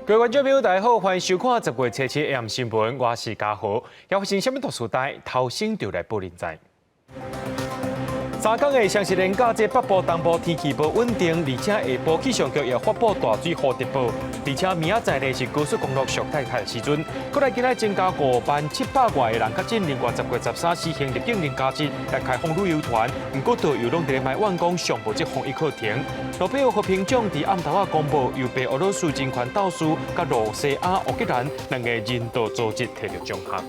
各位观众朋友，大家好，欢迎收看10月17日 AM 新闻，我是嘉豪。要发生什么大事代，头先就来报您知。三港的双十连假，这北部、东部天气不稳定，而且下晡气象局也发布大水蝴蝶报，而且明仔载呢是高速公路上太开的时阵。过来今日增加5,700外的人确诊，另外10月13试行入境零加7来开放旅游团，不过导游拢在卖完工上无这防疫课程。诺贝尔和平奖伫暗头仔公布，又被俄罗斯金权导师甲罗西亚乌克兰两个人道组织摕到奖项。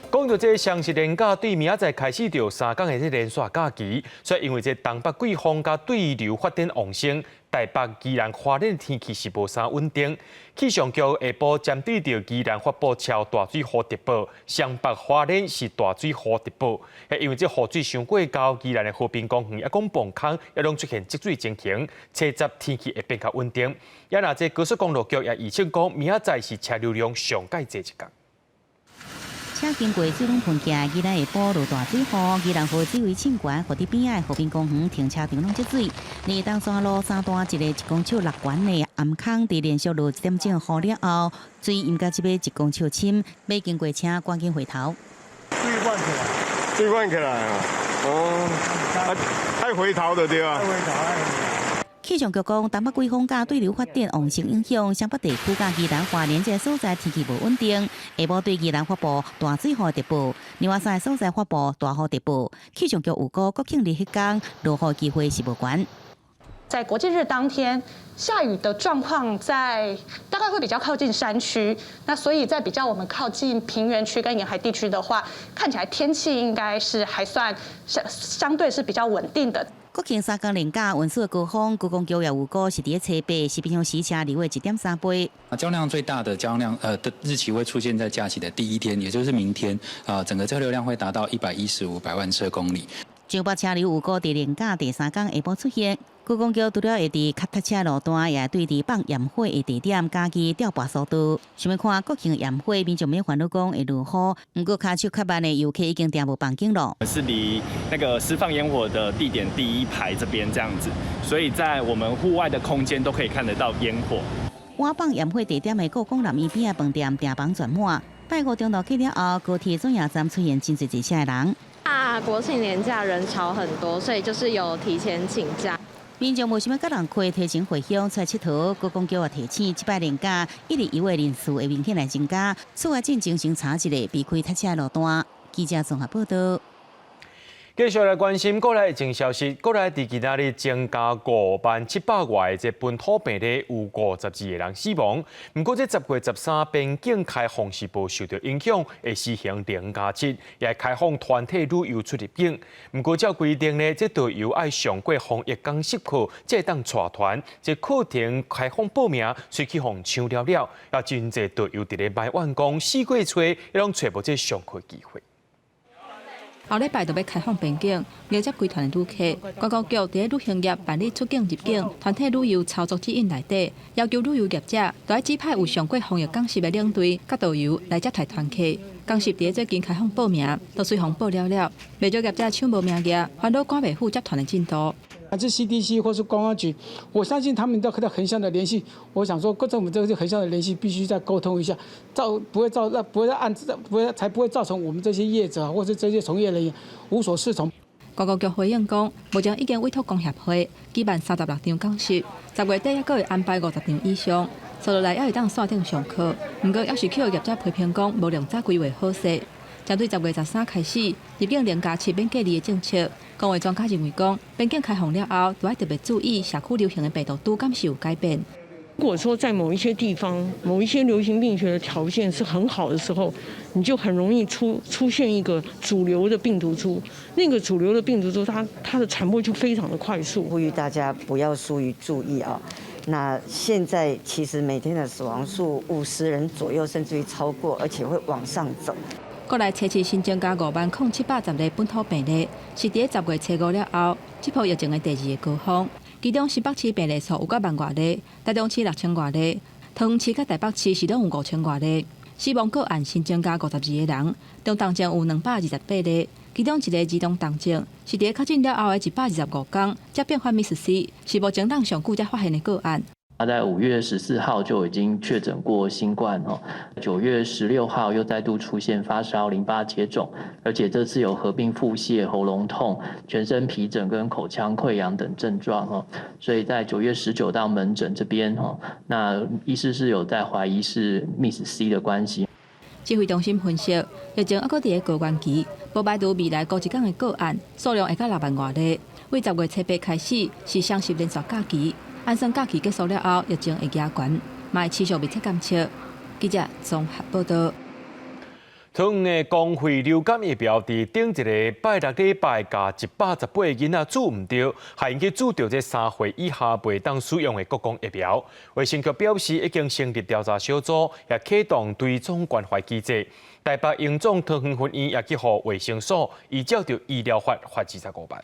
讲到这双十连假，对明仔载开始着三港的这连续假期，所以因为这东北季风加对流发展旺盛，台北、宜兰、花莲天气是无啥稳定。气象局下晡针对着宜兰发布超大水蝴蝶报，双北、花莲是大水蝴蝶报。因为这雨水上过高，宜兰的和平公园也讲崩坑，也拢出现积水情形。车闸天气会变较稳定。也那这高速公路局也预测讲，明仔载是车流量上介济一天。车经过水龙喷架，宜兰下晡落大水雨，宜兰河水位深悬，河堤边仔和平公园停车场拢积水。而东山路三段一个1公尺6悬的暗坑，伫连续落1点钟雨了后，水淹到这边1公尺深，要经过车赶紧回头。水灌起来啊！哦，爱回头就对啊。气象局讲，东北季风甲对流发展旺盛影响，湘北地区甲宜兰花莲这所在天气无稳定。下晡对宜兰发布大水雨特报，另外3个所在发布大雨特报。气象局预估国庆日迄天落雨机会是无悬。在国际日当天，下雨的状况大概会比较靠近山区，那所以在比较我们靠近平原区跟沿海地区的话，看起来天气应该是还算相对是比较稳定的。国庆三港连假，运输的高峰，高公局也预估是伫车北西滨乡西车2月1.3倍。交量最大的交量的日期会出现在假期的第一天，也就是明天。整个车流量会达到115百万车公里。上北车流预估伫连假第3天下晡出现。高公局除了会伫脚踏车路段，也对伫放焰火的地点加强调拨速度。想要看国庆焰火，民众免烦恼讲会落雨，不过脚手较慢的游客已经订无房间了。是离那个释放烟火的地点第一排这边这样子，所以在我们户外的空间都可以看得到烟火。晚放焰火地点的故宫南院边的饭店订房全满。拜五中昼去了后，高铁转运站出现真侪车的人。国庆年假人潮很多，所以就是有提前请假。民众无想要甲人开提前回乡出来佚佗，高公局也提醒，这摆连假1日游的人数会明显来增加，出外进行先查一个避开塞车路段。记者综合报道。继续来关心国内疫情消息，国内伫今仔日增加5,700外这本土病例，有52个人死亡。不过，这10月13边境开放是无受到影响，会实行0加7，也开放团体旅游出入境。不过，照规定呢，这导游爱上过防疫讲习课，才当带团。这课程开放报名，随去互抢了，也真侪导游伫咧卖完工4个月找，也拢找无这上课机会。后礼拜就要开放边境，了解规团的旅客。观光局伫旅行业办理出境入境、团体旅游操作指引内底，要求旅游业者都要指派有上过防疫讲习的领队、甲导游来接待团客。讲习伫最近开放报名，都随行报了，未少业者抢无名额，烦恼赶袂赴接团的进度。这 CDC 或是观光局，我相信他们都可以横向的联系。我想说，各政府这个横向的联系必须再沟通一下，才不会造成我们这些业者或是这些从业人员无所适从。观光局回应讲，目前已经委托工协会举办36场讲习，10月底还阁会安排50场以上，所落来还会当线顶上课。不过，要是去业者批评讲无量早规划好势。针对10月13开始入境0加7免隔离的政策，工会专家认为讲，边境开放了后，就要特别注意社区流行的病毒株敢是有改变。如果说在某一些地方、某一些流行病学的条件是很好的时候，你就很容易出现一个主流的病毒株，那个主流的病毒株它的传播就非常的快速。呼吁大家不要疏于注意啊。那现在其实每天的死亡数50人左右，甚至于超过，而且会往上走。国内初次新增加5,710例本土病例，是伫10月初5了后，这波疫情的第2个高峰。其中新北市病例数有到1万外例，台中市6000外例，桃园市甲台北市是拢有5000外例。死亡个案新增加52个人，中重症有228例，其中一个儿童重症是伫确诊了后的125天才变化密实施，是目前上久才发现的个案。他在5月14号就已经确诊过新冠哦，9月16号又再度出现发烧、淋巴结肿，而且这次有合并腹泻、喉咙痛、全身皮疹跟口腔溃疡等症状哦，所以在9月19到门诊这边哦，那医师是有在怀疑是 Miss C 的关系。指挥中心分析，疫情还搁伫个高原期，不排除未来过一天的个案数量会到6万外例。为10月7日开始是双10连续假期，安双假期结束了后，疫情会加悬，嘛会持续密切监测。记者综合报道。桃园的公费流感疫苗伫顶一个拜6礼拜，甲118个囡仔注唔到，还引起注到这3岁以下未当使用的各种疫苗。卫生局表示，已经成立调查小组，也启动追踪关怀机制。台北荣总桃园分院也去予卫生所依照着医疗法罚25万。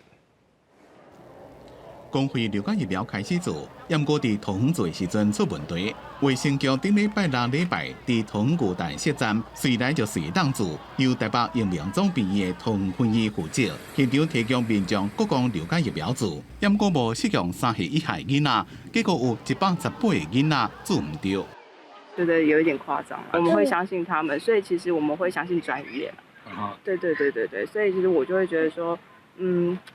公费流感疫苗开始做，不过伫桃园做的时阵出问题。卫生局顶礼拜6礼拜伫桃园巨蛋设站，随来就随当做，由台北荣总病院的桃园分院负责，现场提供民众各种流感疫苗做，不过无适用3岁以下囡仔，结果有118个囡仔做唔到。觉得有一点夸张，我们会相信他们，所以其实我们会相信专业。对，所以其实我就会觉得说，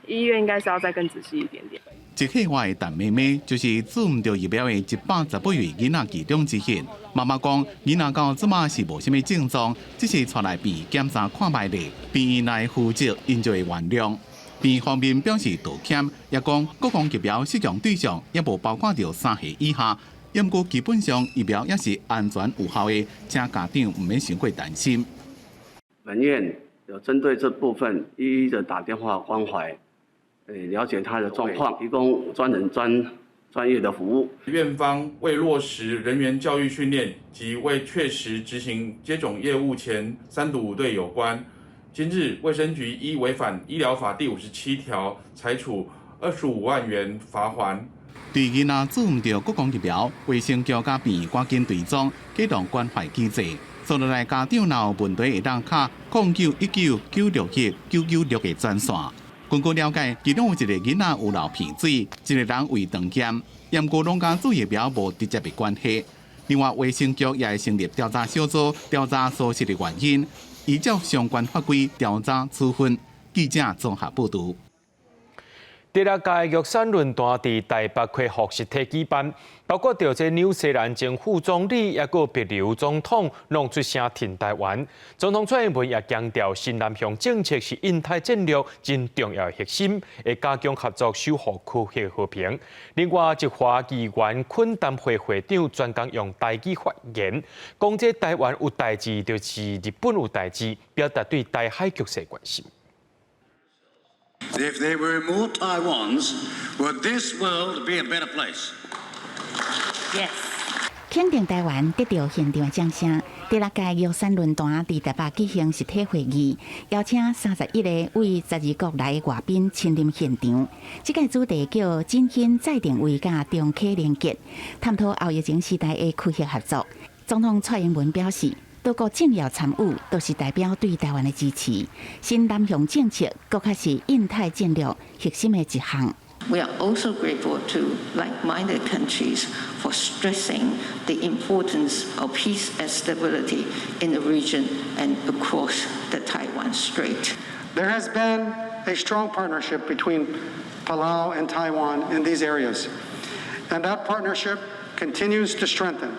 医院应该是要再更仔细一点点。一岁外的陈妹妹就是注唔到疫苗的118位囡仔其中之一。妈妈讲，囡仔到即马是无啥物症状，只是带来鼻检查看卖咧，病院内负责因就会原谅。病方面表示道歉，也讲各项疫苗适用对象也无包括到3岁以下。不过基本上疫苗也是安全有效的，请家长唔免太过担心。本院有针对这部分一一的打电话关怀。了解他的状况，提供专业的服务。院方为落实人员教育训练及为确实执行接种业务前3毒5对有关，今日卫生局依违反医疗法第57条，裁处25万元罚锾。对囡仔注唔到各种疫苗，卫生局甲病院赶紧追踪，启动关怀机制。所落来家长若有问题，会当卡0919961966的专线。根据了解，其中有一个囡仔有流鼻水，一个人胃肠炎，不过两家做疫苗无直接的关系。另外，卫生局也会成立调查小组，调查疏失的原因，依照相关法规调查处分。记者综合报道。第6届玉山论坛伫台北开复实体举办，包括着这纽西兰前副总理也个别刘总统拢出声挺台湾。总统蔡英文也强调，新南向政策是印太战略真重要的核心，会加强合作，守护区域和平。另外，一华议员昆淡会会长专讲用台语发言，讲这台湾有代志，就是日本有代志，表达对台海局势关心。If they remove Taiwan's, would this world be a better place? Yes. 肯定台湾得到现场的掌声。第6届玉山论坛伫台北举行实体会议，邀请31个为12国来的外宾亲临现场。这个主题叫“振兴再定位甲中科连结”，探讨后疫情时代的区域合作。总统蔡英文表示，多国政要参与，都是代表对台湾的支持。新南向政策，确实是印太战略核心的一项。We are also grateful to like-minded countries for stressing the importance of peace and stability in the region and across the Taiwan Strait. There has been a strong partnership between Palau and Taiwan in these areas, and that partnership continues to strengthen.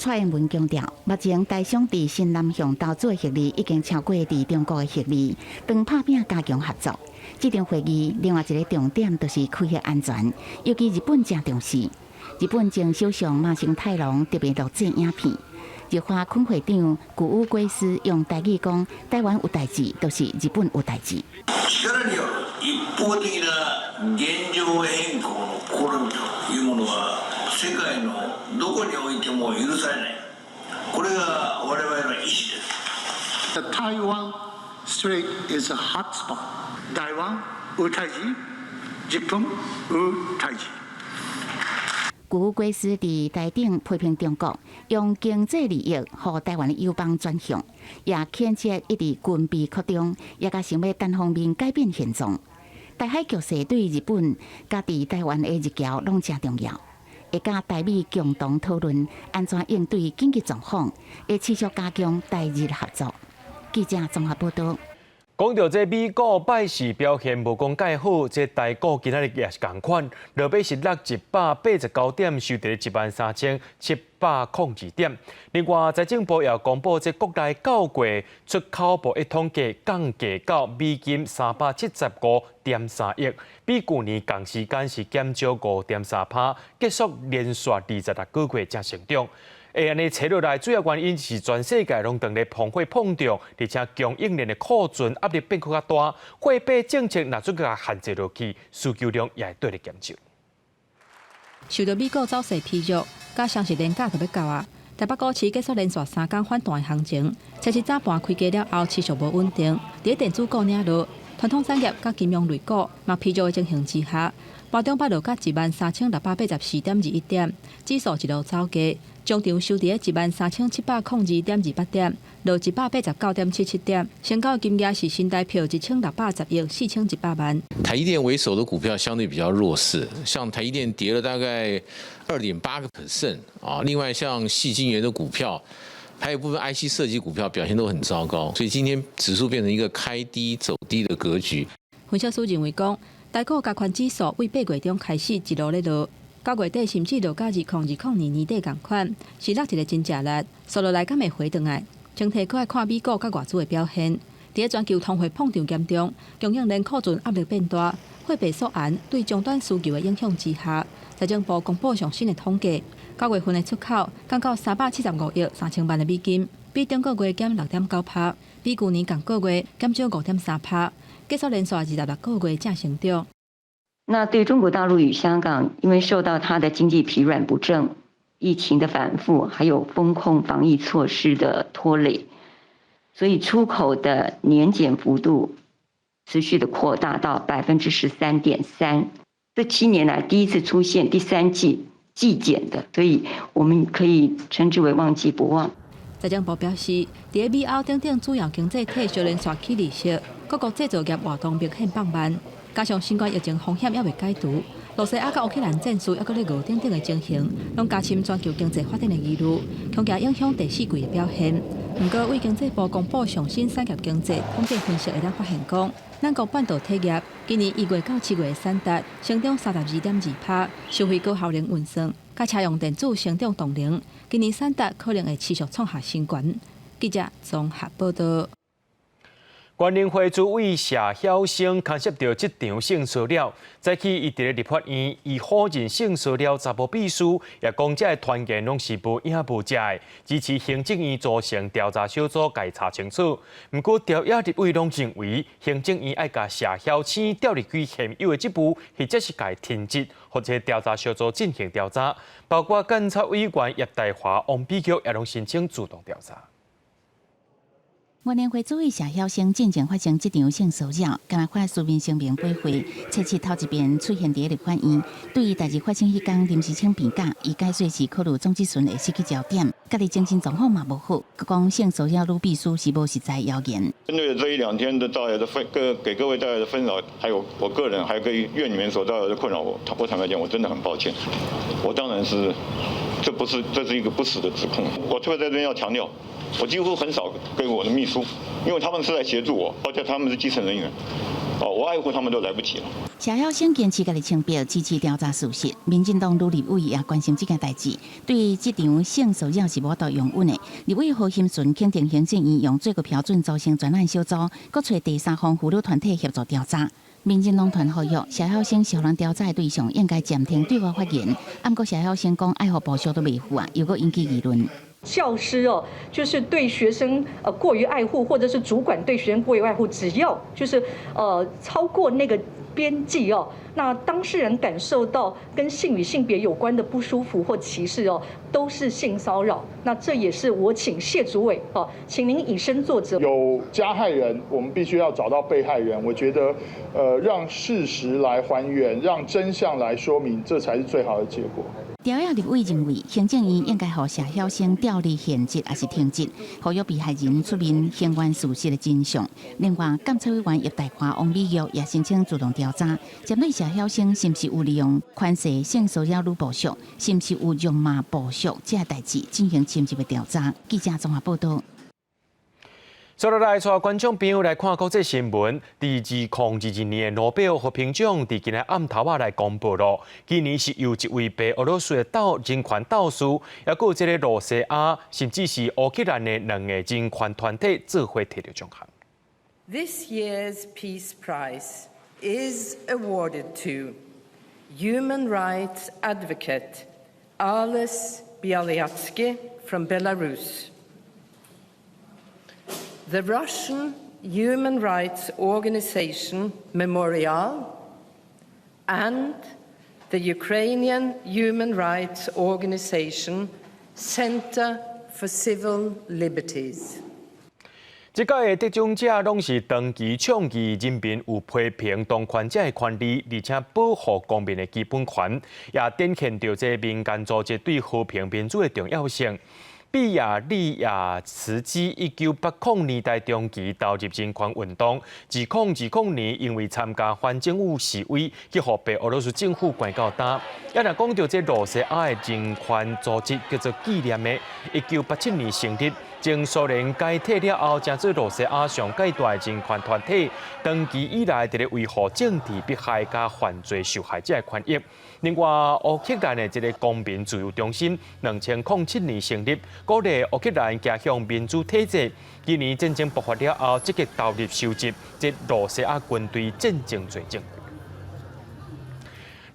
蔡英文强调，目前台商伫新南向投资的实力已经超过伫中国的实力，当拍拼加强合作。这场会议另外一个重点就是区域安全，尤其日本正重视。日本前首相麻生太郎特别录制影片，日华昆会长古屋圭司用台语讲：台湾有代志，就是日本有代志。力による一方的な現状変更の試みというものは世界のどこにおいても許されない。これが我々の意思です。The Taiwan Strait is a hot spot. 台湾有代志，日本有代志。古屋圭司伫台顶批评中国用经济利益和台湾的友邦转向，也谴责一直军备扩张，也甲想要单方面改变现状。台海局势对日本甲伫台湾的日侨拢真重要。会甲台美共同讨论安怎应对紧急状况，会持续加强台日合作。记者综合报道。讲到这美股拜市表现无讲介好，这台股今仔日也是同款，落尾是落189点，收在13702点。另外，财政部也公布这国内9月出口贸易统计降价到美金375.3亿，比去年同时间是减少5.3%，结束连续26个月正成长。安尼扯落来，主要原因是全世界拢当咧膨货膨胀，而且供应链的库存压力变更较大，货币政策若做个限制落去，需求量也会对咧减少。受到美股走势疲弱，加上是年假就要到啊，台北股市结束连续3天反弹的行情，初市早盘开价了后持续无稳定，伫电子股领落，传统产业甲金融类股嘛疲弱的情形之下，盘中八落到13684.21点，指数一路走低。中场收伫13702.28点，落189.77点，成交金额是新台票1610亿4100万。台积电为首的股票相对比较弱势，像台积电跌了大概2.8%啊。另外像矽晶圆的股票，还有部分 IC 设计股票表现都很糟糕，所以今天指数变成一个开低走低的格局。分析师认为讲，台股加权指数为8月中开始一路咧落。9月底甚至落甲2020年底同款，是落一个真正力，收落来敢会回转来。整体搁爱看美股甲外资的表现。伫个全球通货膨胀严重、供应链库存压力变大、货币缩减对终端需求的影响之下，财政部公布上新的统计，9月份的出口降到375亿3000万的美金，比中个月减6.9%，比去年同个月减少5.3%，结束连续26个月正成长。那对中国大陆与香港，因为受到它的经济疲软不振、疫情的反复，还有风控防疫措施的拖累，所以出口的年减幅度持续的扩大到13.3%，这7年来第一次出现第3季季减的，所以我们可以称之为旺季不旺。财政部表示，伫美欧等主要经济体小连续起利息，各国制造业活动明显放慢。加上新冠疫情风险还未解除，罗西亚甲乌克兰战事还搁咧俄等的情形，拢加深全球经济发展的疑虑，恐惊影响第4季的表现。不过，为经济部公布上新产业经济统计分析，会当发现讲，咱国半导体业今年1月到7月的产值成长32.2%，消费高效能运算甲车用电子成长动能，今年产值可能会持续创下新高。记者综合报道。关联会主委谢晓生牵涉到这场性骚扰，早起伊伫咧立法院，以否认性骚扰查甫秘书，也讲这团言拢是无影无迹的，支持行政院组成调查小组该查清楚。不过，调查立委拢认为，行政院爱甲谢晓生调入去现有的职务，或者是该停职，或者调查小组进行调查，包括监察委员叶大华、王必菊也拢申请主动调查。关联会主委谢晓生进前发生这场性骚扰，今日发书面声明驳回，初次头一遍出现伫立法院，对于代志发生迄天临时请病假，伊解说是考虑总质询会失去焦点，家己精神状况嘛无好，佮讲性骚扰女秘书是无实在谣言。针对这1-2天的带来的给各位带来的纷扰，还有我个人还有跟院里面所带来的困扰，我坦白讲，我真的很抱歉。我当然是，这是一个不实的指控。我特别在这边要强调。我几乎很少给我的秘书，因为他们是在协助我，而且他们是基层人员，我爱护他们都来不及了。谢晓生坚持家己清白，支持调查事实。民进党女立委也关心这件代志，对于这场性骚扰是无度用稳的。立委何欣顺肯定行政院用最高标准组成专案小组，搁找第三方妇女团体协助调查。民进党团呼吁谢晓生小人调查的对象应该暂停对外发言。不过谢晓生讲爱护部署都未付啊，又搁引起议论。教师就是对学生过于爱护，或者是主管对学生过于爱护，只要就是超过那个边际那当事人感受到跟性与性别有关的不舒服或歧视都是性骚扰。那这也是我请谢主委请您以身作则。有加害人，我们必须要找到被害人。我觉得让事实来还原，让真相来说明，这才是最好的结果。调解立委认为，行政院应该让谢晓生调离现职还是停职，呼吁被害人出面还原事实的真相。另外，监察委员叶大华、王美玉也申请主动调查，针对谢晓生是不是有利用权势性骚扰女部属，是不是有辱骂部属这代志进行深入的调查。记者综合报道。接落来，带观众朋友来看国际新闻。第2022年诺贝尔和平奖伫今日暗头仔来公布咯。今年是由一位白俄罗斯的人权导师，也有一个罗西亚，甚至是乌克兰的2个人权团体做伙摕到奖项。This year's Peace Prize is awarded to human rights advocate Ales Bialyatsky from Belarus. The Russian human rights organization Memorial and the Ukrainian human rights organization Center for Civil Liberties. 这届的得奖者拢是长期倡议人民有批评当权者的权利，而且保护公民的基本权，也展现着这民间组织对和平民主的重要性。比亚利亚茨基1980年代中期投入人权运动，2020年因为参加反政府示威，去互被俄罗斯政府关到担。也若讲到这罗西亚的人权组织叫做纪念的，1987年成立。从苏联解体了后，成做罗西亚上界大的人权团体，长期以来伫咧维护政治迫害加犯罪受害者的权益。另外，乌克兰的一个公民自由中心，2007年成立，鼓励乌克兰走向民主体制。今年战争爆发了后，积极投入收集这罗西亚军队战争罪证。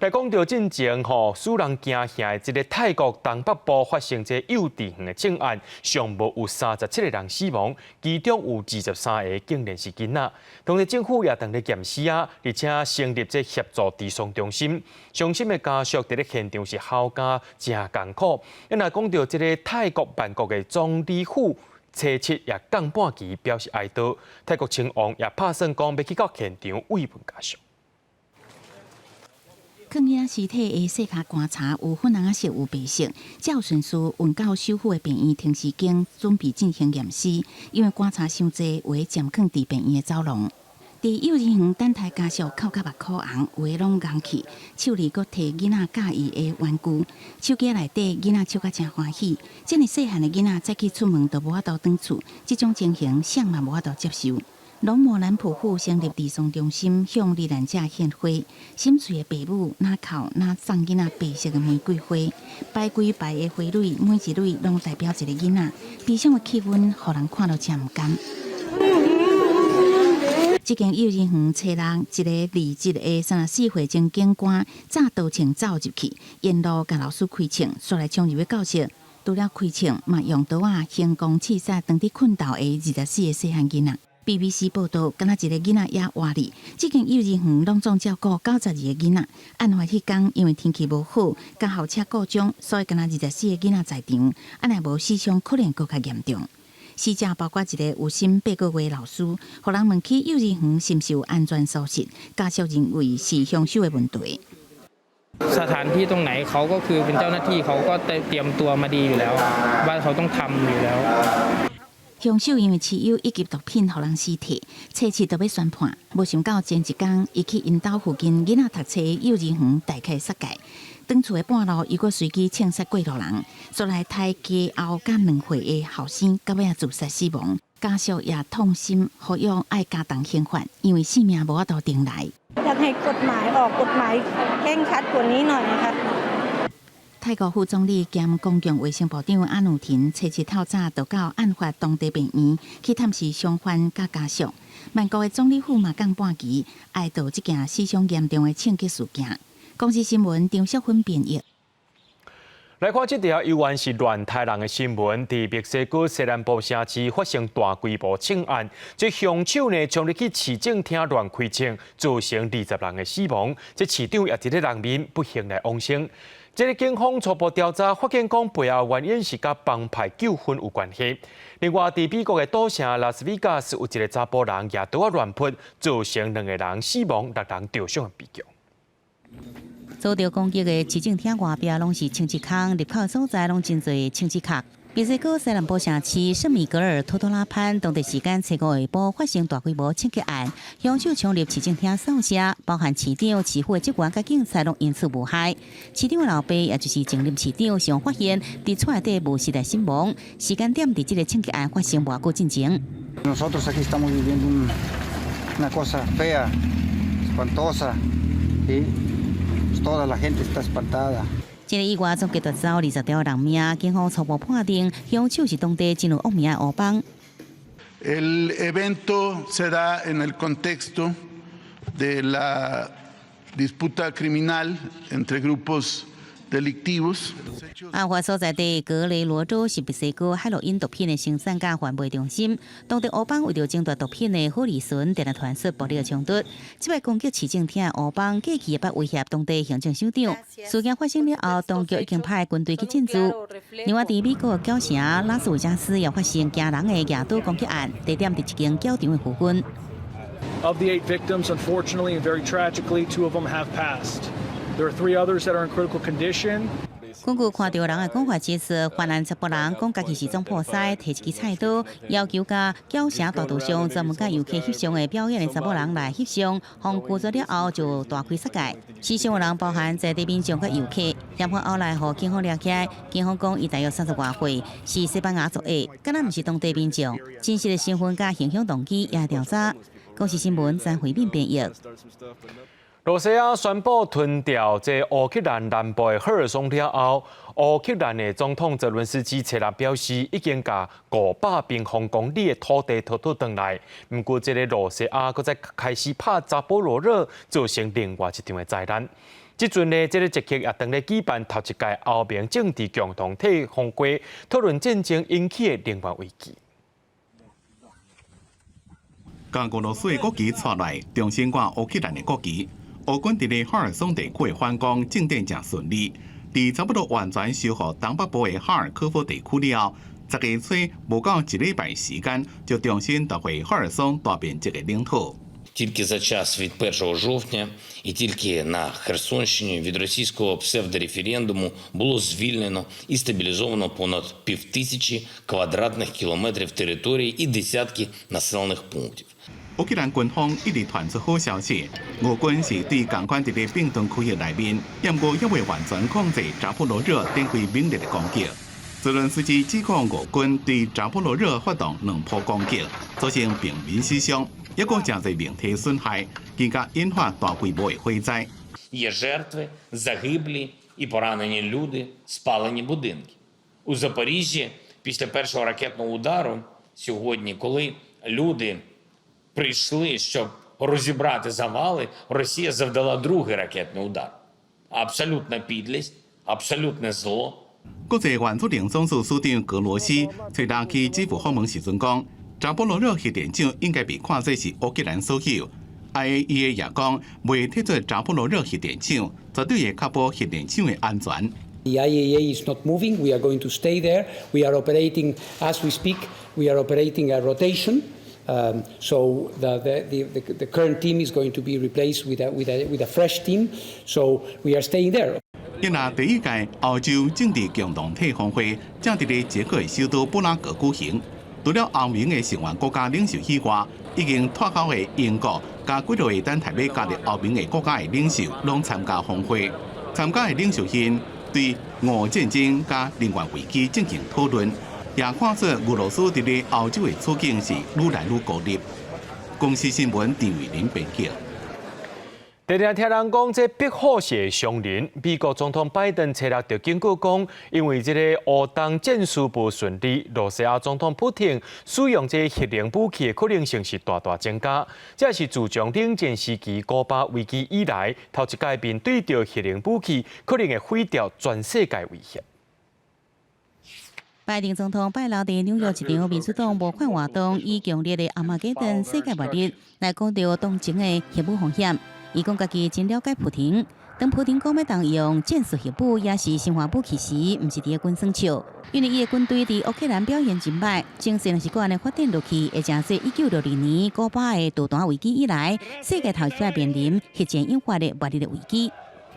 来讲到进前使人惊吓的这个泰国东北部发生这幼稚园的命案，上无有37个人死亡，其中有23个竟然是囡仔。当地政府也同咧验尸啊，而且成立这协助治伤中心。伤心的家属伫咧现场是好加真艰苦。因来讲到这个泰国办国的总理府。车七也降半旗表示哀悼，泰国青王也拍算讲要去到现场慰问家属。抗囝尸体的细卡观察有粉红色、有白色。照顺序运到首府的病院停尸间，准备进行验尸。因为观察伤济，会暂放伫病院的走廊。伫幼儿园等待家属口角目眶红，有拢红去，手里阁摕囡仔喜欢的玩具。手机内底囡仔笑甲真欢喜。这么细汉的囡仔早起出门都无法度转厝，这种情形谁嘛无法度接受。龙莫兰普府成立治伤中心，向罹难者献花。心碎的父母哪哭哪送囡仔白色的玫瑰花，排几排的花蕊，每一蕊拢代表一个囡仔。悲伤的气氛，互人看到真唔甘。这间幼儿园找人一个27的34岁前警官，早刀枪走入去，沿路甲老师开枪，煞来冲入去教室。除了开枪，嘛用刀啊、行弓刺杀当地困斗的24个细汉囡仔。BBC 报道，敢若一个囡仔也活哩。这间幼儿园拢总照顾92个囡仔。案发迄天，因为天气无好，甲校车故障，所以敢若24个囡仔在场。若无死伤，可能更较严重。死者包括一个有心8个月的老师，互人问起幼儿园是毋是有安全疏失，家属认为是凶手的问题。สถานที่ตรงไหนเขาก็คือเป็นเจ้าหน้าที่เขาก็เตรียมตัวมาดีอยู่แล้วว่าเขาต้องทำอยู่แล้ว。凶手因为持有一级毒品，互人尸体，测试都要宣判。无想到前一天，伊去因兜附近囡仔读册的幼儿园大开杀戒，转厝的半路，伊阁随机枪杀过路人，所来胎家后甲2岁的后生，到尾自杀死亡。家属也痛心，呼吁爱加重刑罚，因为性命无法度重来。อยากให้กฎหมายออกกฎหมายเคร่งครัดกว่านี้หน่อยนะคะ。泰国副总理兼公共卫生部长安努廷初7透早就到案发当地病院去探视伤患甲家属。曼谷的总理府嘛降半旗，哀悼这件死伤严重的枪击事件。公司新闻张淑芬编译。来看这条犹原是乱杀人的新闻，在墨西哥西南部城市发生大规模枪案，这凶手呢冲入去市政厅乱开枪，造成20人的死亡。这市长也伫咧人民不幸来往生。这个警方初步调查发现，讲背后原因是甲帮派纠纷有关系。另外，在美国的赌城拉斯维加斯有一个查甫人也刀啊乱扑，造成2个人死亡、6人受伤的悲剧。遭到攻击的市政厅外壁拢是清洁坑，入口所在拢真侪清洁壳。墨西哥西南部城市圣米格尔托托拉潘当地时间5月下晡发生大规模清洁案，凶手冲入市政厅扫射，包含市长、市府的职员甲警察拢因此无害。市长的老爸也就是前任市长，上发现伫厝内底无实在身亡。时间点伫这个清洁案发生偌久进前。Nosotros aquí estamos viviendo una cosa fea, espantosa, y toda la gente está espantada. 这个意外总计夺走20条人命，警方初步判定凶手是当地真有恶名的黑帮。El evento se da en el contexto de la disputa criminal entre grupos delictivos. 案发所在地格雷罗州是墨西哥海洛因毒品的生产甲贩卖中心，当地黑帮为了争夺毒品的好利润，定来传出暴力的冲突。这摆攻击市政厅的黑帮，过去也捌威胁当地行政首长。事件发生了后，当局已经派军队去进驻。另外，伫美国的旧城拉斯维加斯也发生惊人的夜盗攻击案，地点伫一间教堂的附近。Of the 8 victims, unfortunately and very tragically, 2 of them have passed. There are 3 others that are in critical condition. 根据看到人的讲法指出，犯案10个人讲家己是总破西，摕一支菜刀，要求甲轿城大道上专门甲游客翕相的表演的10个人来翕相，互拘捕了后就大开杀戒。死伤的人包含在地民众甲游客，嫌犯后来互警方抓起来，警方讲伊大约30多岁，是西班牙族的，敢若毋是当地民众，真实的身份甲行凶动机也调查。公视新闻张惠敏编译。罗西亚宣布吞掉这乌克兰南部的赫尔松了后，乌克兰的总统泽伦斯基前日表示，已经把500平方公里的土地偷渡回来。不过，这个罗西亚搁再开始拍扎波罗热，造成另外一场的灾难。即阵呢，这个节气也当咧举办头一届欧盟政治共同体峰会，讨论战争引起的能源危机。将俄罗斯的国旗带来，重新挂乌克兰的国旗。乌军伫咧哈尔松地区的反攻进展正顺利，伫差不多完全收复东北部的哈尔科夫地区了后，10个月无到1礼拜时間，就重新夺回哈尔松大面積嘅領土。Тільки за час від 1 жовтня і тільки на Херсонщині від російського псевдореферендуму було звільнено і стабілізовано понад 5000 квадратних кілометрів території і десятки населених пунктів. 乌克兰军方一直传出好消息，俄军是对共款伫咧并吞区域内面，不过还未完全控制扎波罗热展开猛烈的攻击。泽伦斯基指控俄军对扎波罗热发动2波攻击，造成平民死伤，也有真侪命体损害，更加引发大规模的火灾。Є жертви, загиблі і поранені люди, спалені будинки. У Запоріжжі після першого ракетного удару сьогодні, коли люди прийшли, щоб розібрати завали, Росія завдала другий ракетний удар. Абсолютна підлість, абсолютне зло. 国际原子能总署署长格罗西崔日去基辅访问时阵讲，扎波罗热核电厂应该被看作是乌克兰所有。IAEA 也讲，未撤出扎波罗热核电厂，绝对会确保核电厂的安全。The IAEA is not moving. We are going to stay there. We are operating as we speak. We are operating a rotation. So the current team is going to be replaced with a fresh team. So we are staying there. 今日第一届欧洲政治共同体峰会正伫咧捷克的首都布拉格举行。除了欧盟的成员国家领袖以外，已经脱欧的英国加几多个等待要加入欧盟的国家的领袖，拢参加峰会。参加的领袖现对俄战争加能源危机进行讨论，也看出俄罗斯伫咧欧洲的处境是愈来愈孤立。公视新闻张伟林编辑。常常听人讲，这壁虎是伤人。美国总统拜登前日就警告讲，因为这个乌东战术不顺利，罗西亚总统普京使用这核能武器的可能性是大大增加。这是自从冷战时期古巴危机以来，头一届面对着核能武器可能会毁掉全世界威胁。拜登总统拜六伫纽约一场民主党募款活动，以强烈的阿马加顿世界末日来讲到当前的核武风险。伊讲家己真了解普廷，当普廷讲要动用战术核武也是生化武器时，毋是伫个军耍笑，因为伊的军队伫乌克兰表现真歹，精神若是安尼发展落去，会正是1962年古巴的导弹危机以来，世界头一摆面临核战引发的末日的危机。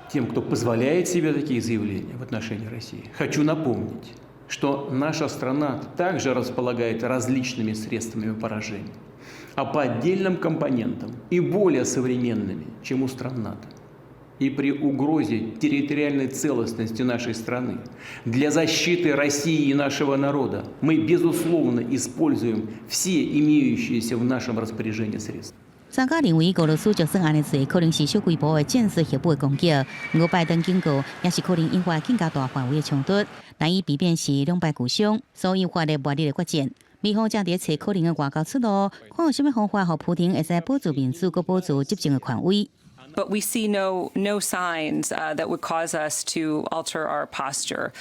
тем, кто позволяет себе такие заявления в отношении России, хочу напомнить, что наша страна также располагает различными средствами поражения, а по отдельным компонентам и более современными, чем у стран НАТО. И при угрозе территориальной целостности нашей страны для защиты России и нашего народа мы, безусловно, используем все имеющиеся в нашем распоряжении средства. 专家认为，俄羅斯就算安尼做，可能是小規模的建設協會攻擊。不過拜登警告，也是可能引發更加大範圍的衝突，難以避免是兩敗俱傷，所以引發的貿易的決戰。美方正在找可能的外交出路，看有什麼方法，讓普丁會使保住民主，佮保住執政的權威。 But we see no signs that would cause us to alter our posture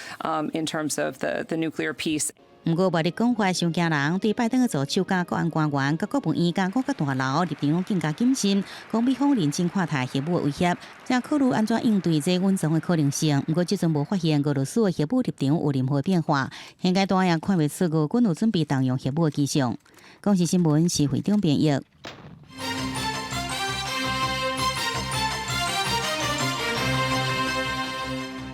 in terms of the nuclear peace. 不過，外力講法上驚人對拜登嘅助手甲國安官員、甲國防院甲國家大佬立場更加謹慎，講美方認真看待協議嘅威脅，正考慮安怎應對這穩重嘅可能性。不過，至今無發現俄羅斯嘅協議立場有任何變化，現階段也看未出俄軍有準備動用協議嘅跡象。廣視新聞是會長編譯。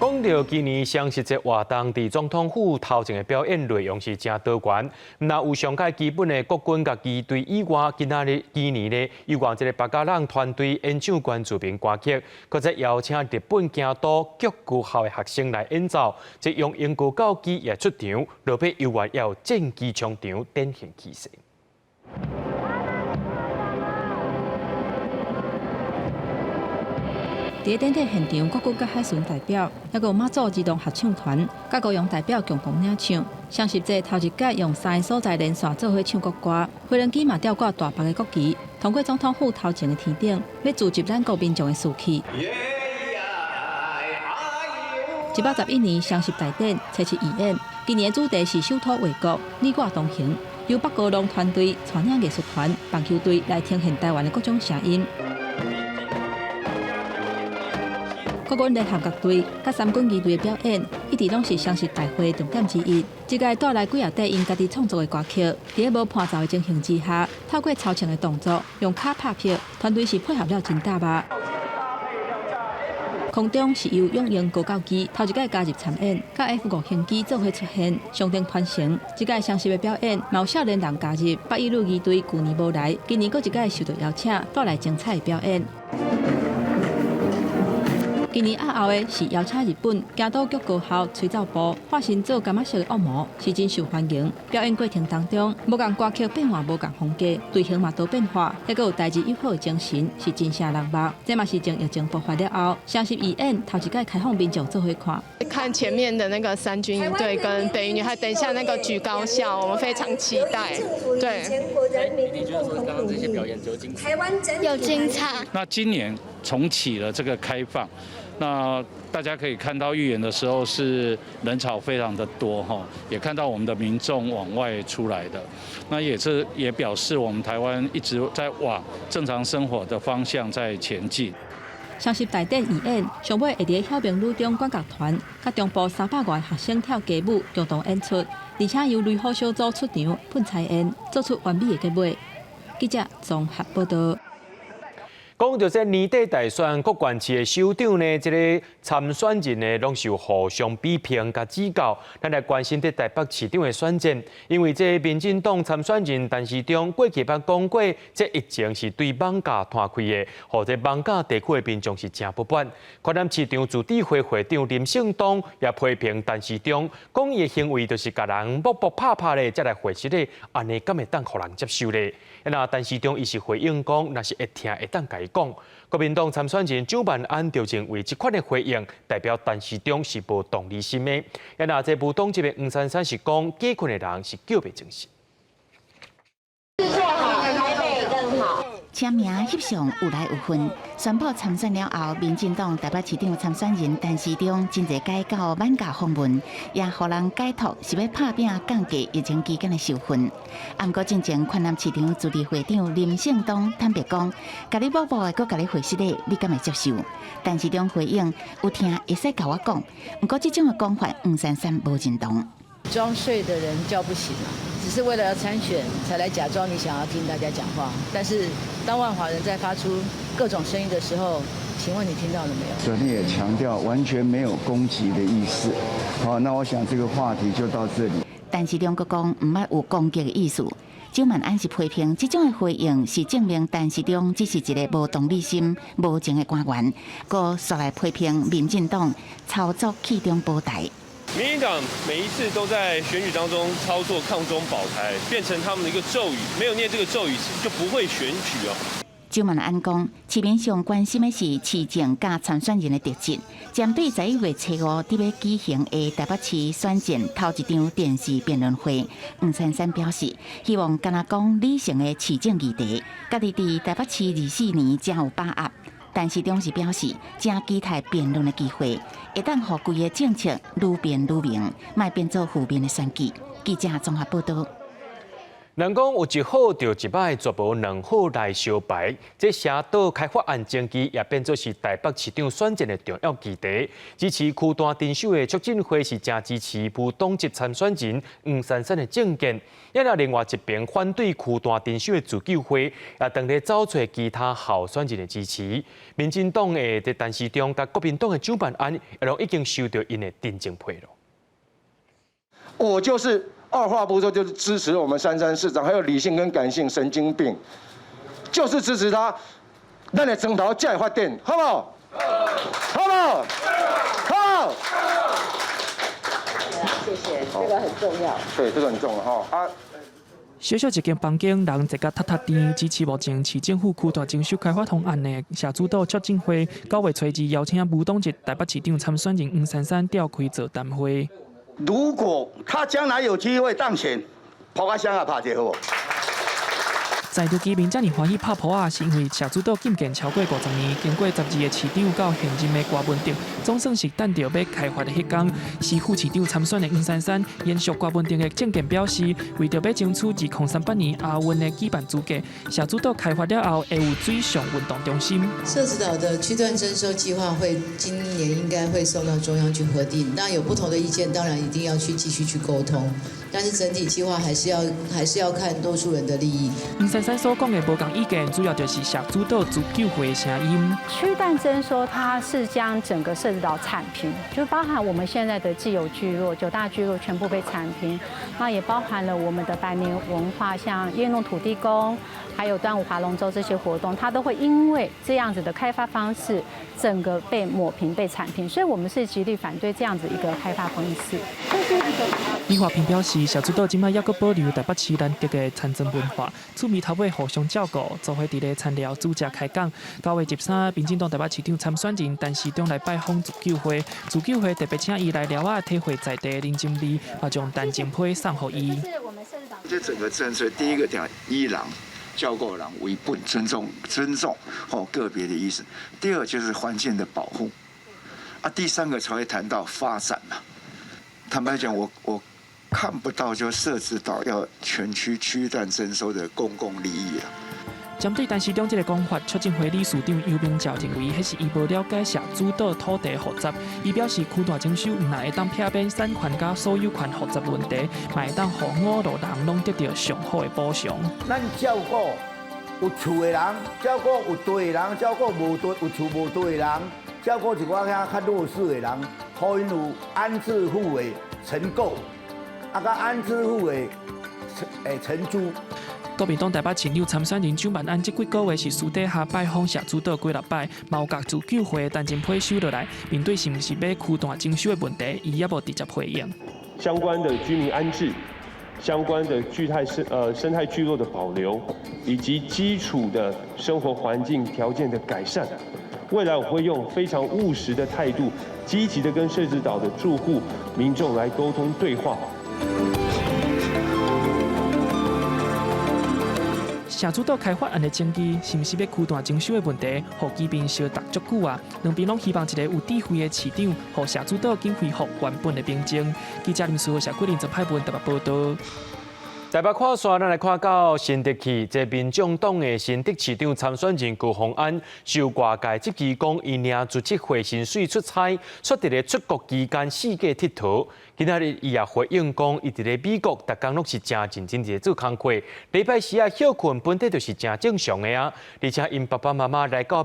讲到今年双十节活动，伫总统府头前的表演内容是真多元。那有上届基本的国军甲机队以外，今年呢，有外一个百家朗团队演唱原住民歌曲，搁再邀请日本京都剧剧校的学生来演奏，即用英国教机也出场，落尾游玩要战机冲场，典型气势。 伫典礼现场，国军甲海巡代表，还有马祖自动合唱团，甲高雄代表共同领唱。双十节头一届用3个所在连线做伙唱国歌，飞轮机嘛吊挂大白的国旗，通过总统府头前的天顶，要聚集咱国民众的士气。111年双十大典初7义演，今年的主题是守土卫国，你我同行，由北高龙团队带领艺术团、棒球队来呈现台湾的各种声音。 国军联合各队甲三军机队的表演，一直拢是双十大会重点之一。这届带来几啊块因家己创作的歌曲，伫无伴奏的情形之下，透过超前的动作，用卡拍票，团队是配合了真搭吧。空中是由永英高教机头一届加入参演，甲 F5型机做伙出现，相当传承。这届双十的表演，有少年人加入，北一路机队去年无来，今年搁一届受到邀请，带来精彩的表演。 今年后的是邀请日本京都剧高校吹奏部化身做柑仔色的恶魔，是真受欢迎。表演过程当中，无共歌曲变化，无共风格，队形嘛多变化，还佫有代志友好的精神，是真正人目。这嘛是从疫情爆发了后，双十义演头一届开放民众做伙看。看前面的那个三军营队跟北一女，还等一下那个举高校，我们非常期待。对。你觉得说刚刚这些表演有精彩？有精彩。那今年重启了这个开放。 那大家可以看到预演的时候是人潮非常的多哈，也看到我们的民众往外出来的，那也表示我们台湾一直在往正常生活的方向在前进。双十大典义演，上尾会伫晓明女中管乐团，甲中部300外学生跳街舞共同演出，而且由雷虎小组出场喷彩烟，做出完美的结尾。记者综合报道。 讲到这年底大选，各县市的首长呢，这个参选人呢，拢是有互相比拼甲指教。咱来关心在台北市长的选战，因为这民进党参选人陈时中过去捌讲过，这疫情是对网咖摊开的，或者网咖地区的民众是真不满。台南市长主治会会长林胜东也批评陈时中，讲伊的行为就是甲人搏拍拍咧，才来会实咧，安尼敢会当互人接受咧？那陈时中伊是回应讲，若是会听会当甲伊讲。国民党参选人蒋万安就认为，这款的回应代表陈时中是无同理心的。那这部党这边黄珊珊是讲，几群的人是叫袂正视。签名翕相有来有分，宣布参选了后，民进党台北市长参选人陈时中真侪改到晚假访问，也互人解读是要拍拼降低疫情期间的受训。不过进前，台南市场助理会长林胜东坦白讲，甲你某某的，佮甲你回实的，你敢会接受？陈时中回应，有听会使甲我讲，不过这种的讲法，黄珊珊无认同。装睡的人叫不醒啊！只是为了要参选才来假装你想要听大家讲话，但是当万华人在发出各种声音的时候，请问你听到了没有？昨天也强调完全没有攻击的意思。好，那我想这个话题就到这里。陈时中阁讲唔捌有攻击的意思。周万安是批评这种的回应是证明陈时中只是一个无同理心、无情的官员，阁煞来批评民进党操作弃中保台。民进党每一次都在选举当中操作抗中保台，变成他们的一个咒语，没有念这个咒语就不会选举哦。周万安讲，市民上关心的是市政甲参选人的特质。针对11月初5伫要举行的台北市选战头一场电视辩论会，黄珊珊表示，希望敢若讲理性的市政议题，家己伫台北市24年才有把握。但是董事表示，正期待辩论的机会，会当互规个政策愈辩愈明，莫变做负面的选举。记者综合报道。人讲有一好就一歹，绝无两好来相排。这社岛开发案争议也变作是台北市长选战的重要议题。支持区段镇守的促进会是正支持无党籍参选人黄珊珊的政见，也了另外一边反对区段镇守的自救会也当咧找出其他候选人的支持。民进党的陈时中甲国民党的蒋万安，也拢已经收到因的定情批了。我就是二话不说就是支持我们珊珊市长，还有理性跟感性神经病，就是支持他，咱的征讨再发电，好不好？好不好？好。谢谢，这个很重要。对，这个很重要哈啊。小小一间房间，人一个塌塌颠，支持目前市政府区段征收开发方案的社主导促进会9月初2邀请无党籍台北市长参选人黄珊珊召开座谈会。如果他将来有机会当选，抛个箱啊，拍一好。在场居民这么欢喜拍扑啊，是因为社主导建建超过50年，经过12个市长到现任的郭文定，总算是等到要开发的迄天，是副市长参选的黄珊珊延续郭文定的政见表示，为着要争取2038年奥运的举办资格，社主导开发了后会有水上运动中心。社子岛的区段征收计划会今年应该会送到中央去核定，那有不同的意见，当然一定要去继续去沟通，但是整体计划还是要看多数人的利益。黄珊珊所讲的无同意见，主要就是社主导自救会的声音。区段征收它是将整个社子岛铲平，就包含我们现在的既有聚落9大聚落全部被铲平，那也包含了我们的百年文化，像耶弄土地公，还有端午划龙舟这些活动，它都会因为这样子的开发方式，整个被抹平、被铲平，所以我们是极力反对这样子一个开发方式。李华平表示，社主导今摆还阁保留台北市难得的参政文化，厝面头尾互相照顾，做伙伫咧参聊主席开讲。9月13，民进党台北市长参选人陈时中来拜访自救会，自救会特别请伊来聊体会在地人情味，也将陈情批送给伊。这整个政策，第一个讲依人。教过人为本，尊重个别的意思。第二就是环境的保护，第三个才会谈到发展嘛。坦白讲，我看不到就社子岛要全区区段征收的公共利益了。针对陈时中这个讲法，促进会理事长尤明照认为，迄是伊无了解社主导土地复杂。伊表示，区段征收唔但会当避免产权甲所有权复杂问题，嘛会当互5路人拢得到上好的补偿。咱照顾有厝的人，照顾有地的人，照顾有厝无地的人，照顾一寡较弱势的人，互因有安置户的承购，甲安置户的承租。国民党台北市长参选人蒋万安这几个月是私底下拜访社主导几6摆，嘛有甲自救会陈情批收落来，面对是毋是要区段征收的问题，伊也无直接回应。相关的居民安置、相关的生态聚落的保留，以及基础的生活环境条件的改善，未来我会用非常务实的态度，积极的跟社子岛的住户、民众来沟通对话。社主导开发案的争议，是毋是要区段征收的问题，互居民相谈足久啊？两边拢希望一个有智慧的市长，互社主导紧恢复原本的平静。记者林书社桂林曾派文台北报道。台北看线，咱来看到新竹市，这民众党的新竹市长参选人高虹安受外界质疑讲，伊领主席会薪水出差，却伫咧出国期间四界佚佗。今仔日伊也回应讲，伊伫咧美国，逐工拢是真认真伫做工课，礼拜四休困本体就是真正常的啊。而且因爸爸妈妈来到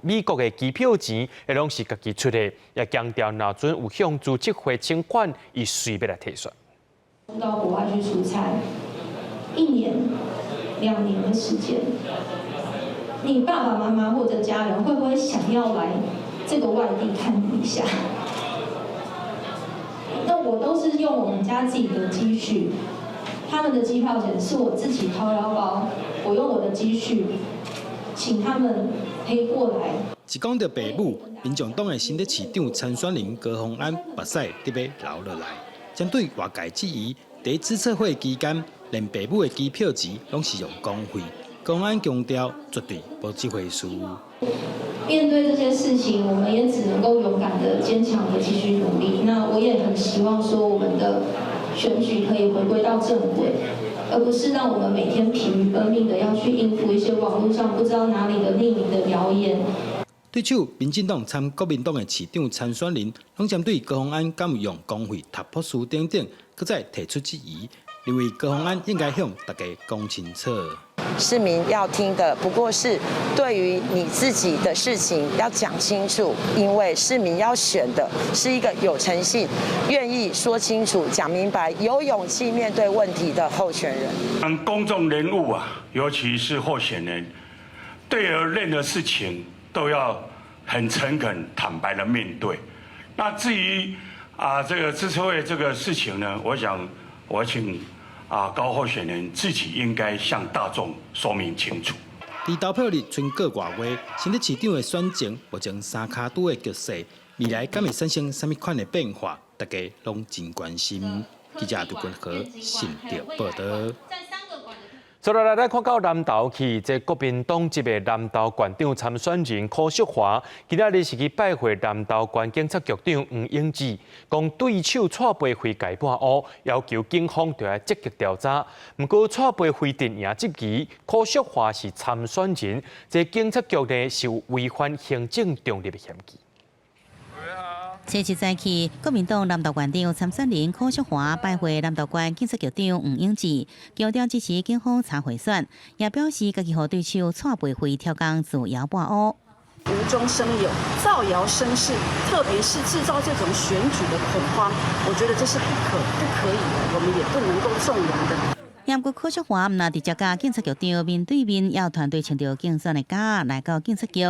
美国的机票钱，也拢是家己出的，也强调若准有向主席会请款，伊随便来提选。到国外去出差，1年、2年的时间，你爸爸妈妈或者家人会不会想要来这个外地看你一下？那我都是用我们家自己的积蓄，他们的机票钱是我自己掏腰包，我用我的积蓄，请他们陪过来。一讲到爸母，民众党的新竹市长参选人高虹安目屎特别流落来。针对外界质疑，在资策会期间，连爸母的机票钱拢是用公费。高虹安强调，绝对无这回事。面对这些事情，我们也只能够勇敢的、坚强的继续努力。那我也很希望说，我们的选举可以回归到正轨，而不是让我们每天疲于奔命的要去应付一些网络上不知道哪里的匿名的谣言。对手，民进党参国民党的市长参选人，拢针对高虹安敢有用公费读博士等等，搁再提出质疑，认为高虹安应该向大家讲清楚。市民要听的不过是对于你自己的事情要讲清楚，因为市民要选的是一个有诚信、愿意说清楚、讲明白、有勇气面对问题的候选人。公众人物啊，尤其是候选人，对于任何事情都要很诚恳、坦白的面对。那至于这个资策会这个事情呢，我请高候选人自己应该向大众说明清楚。伫投票日春过外月，新竹市长的选情目前三卡都的局势，未来敢会产生什么款的变化，大家拢真关心。记者杜君和新竹报道。接落来看到南投去，这国民党籍的南投县长参选人柯淑华，今仔日是去拜会南投县警察局长黄英志，讲对手蔡培慧改半乌，要求警方对来积极调查。不过蔡培慧定赢这期，柯淑华是参选人，这警察局呢是有违反行政中立的嫌疑。星期早起，国民党南投县长参选人柯淑华拜会南投县警察局长黄英志，强调支持警方查贿选，也表示家己和对手蔡培慧跳工自摇半乌。无中生有、造谣生事，特别是制造这种选举的恐慌，我觉得这是不可以的，我们也不能够纵容的。不过柯淑华毋但直接甲警察局长面对面，也有团队穿着竞选的假来到警察局。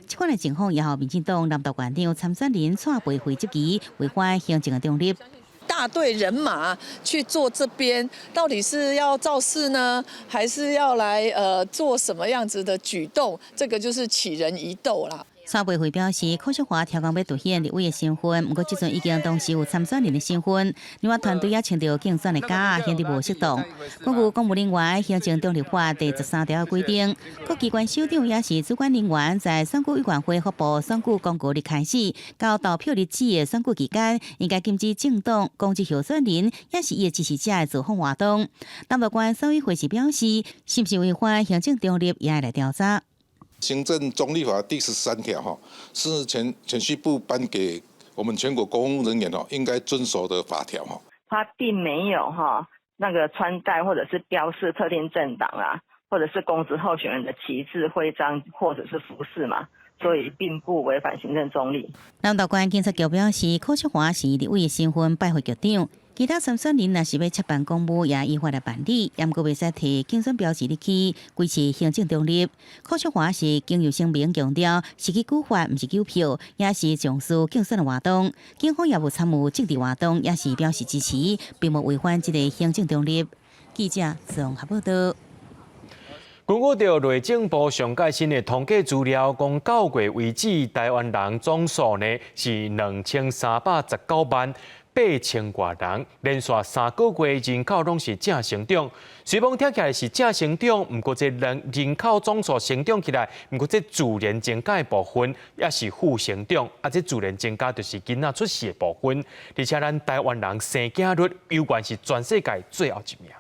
这款的情况也互民进党南投县长参选人蔡培慧质疑违反行政的中立。大队人马去做这边，到底是要造势呢，还是要来做什么样子的举动？这个就是起人疑窦啦。蔡培慧表示，柯淑华挑工要凸显立委的身份，不过这阵已经同时有参选人的身份，另外团队也穿着竞选的假，显得无适当。根据公务人员行政中立法第13条规定，各机关首长也是主管人员，在选举委员会发布选举公告日开始，到投票日止的选举期间，应该禁止政党、公职候选人也是伊的支持者的造访活动。南投县选委会是表示，是不是违反行政中立，也来调查。行政中立法第13条是铨叙部颁给我们全国公务人员应该遵守的法条他并没有那个穿戴或者是标示特定政党或者是公职候选人的旗帜、徽章或者是服饰嘛，所以并不违反行政中立。南投县警察局表示，柯淑华是立委的身份拜会局长。其他参选人若是要接办公务，也依法来办理，也毋过袂使摕竞选标志入去，维持行政中立。柯淑华是经由声明强调，是去举法，毋是救票，也是重视竞选的活动。警方也无参与政治活动，也是表示支持，并无违反这个行政中立。记者综合报道。根据着内政部上届新的统计资料，讲9月为止，台湾人总数呢是2319万。8000多人，连续3个月人口拢是正成长。虽讲听起来是正成长，不过这人口总数成长起来，不过这自然增加的部分也是负成长。这自然增加就是囡仔出世的部分，而且咱台湾人生囝率永远是全世界最后一名。